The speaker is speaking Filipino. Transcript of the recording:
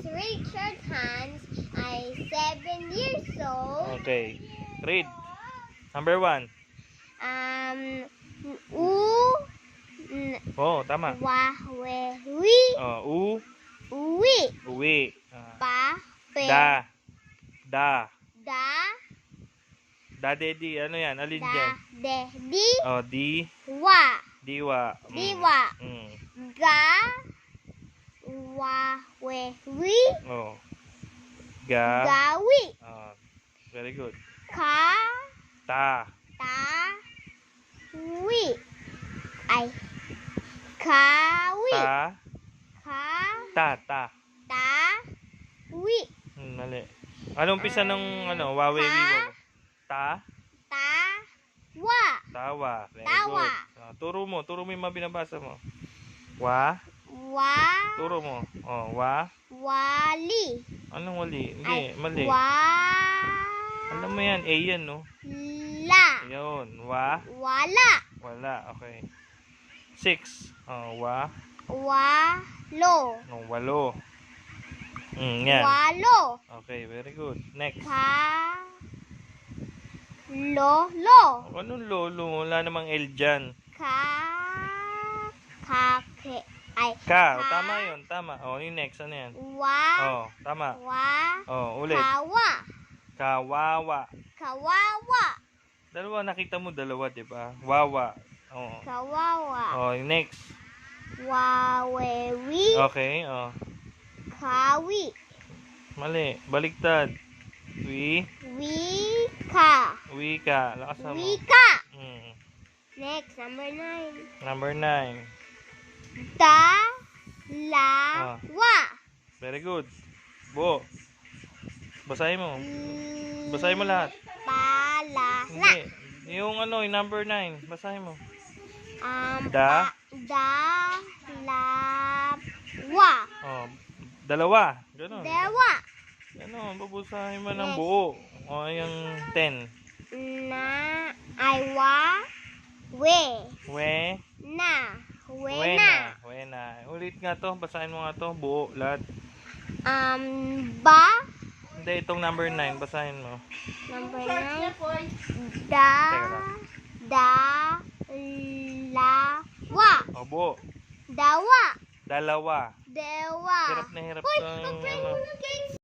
Richard Hans. I'm 7 years old. Okay. Read. Number 1. Oh, tama. Wi. Oh, Uwi. uwi. Pa. Pe. Da. Da. Dadedi. Ano yan? Alin dyan? De. Di. Oh, di. Wa. Diwa. Diwa. Ga. Wi. Oh. Ga. Gawi. Oh, very good. Ka. Ta. Wi. Ay. Kawi. Ta. Wi. Mali. Anong umpisa ng wawe-wiwo? Ta. Wa. Tawa. Very Tawa. good. Turo mo yung mga binabasa mo. Wa. Turo mo. Oh, wa. Wali. Anong wali? Hindi, mali. Alam mo yan, A yan, no? La. Yun, wa. Wala, okay. 6. Oh, wa. Walo. Oh, walo. Yan. Walo. Okay, very good. Next. Lolo. Anong lolo? Wala namang L dyan. Ka. Oh, tama yun, tama. Oh, yung next, ano yan? Oh, tama. Oh, ulit. Kawawa. Dalawa, nakita mo dalawa, di ba? Wawa. Oh. Kawawa. Oh, yung next. Wawewi. Okay, oh. Kawi. Mali. Baliktad. Wika. Lakas mo. Wika. Next, number 9. Number 9. Dalawa. Very good. Bo. Basahin mo. Basahin mo lahat. Hindi. Yung yung number 9. Basahin mo. Dalawa. Oh, dalawa. Ganun. Ganun. Babasahin mo ng buo. O, yung 10. Wena. Ulit nga to. Basahin mo nga to. Buo. Lahat. Hindi, itong number 9. Basahin mo. Number 9. Teka lang. Dalawa. O, buo. Dalawa. Hirap na hirap. Hoy, mag-pray muna, King.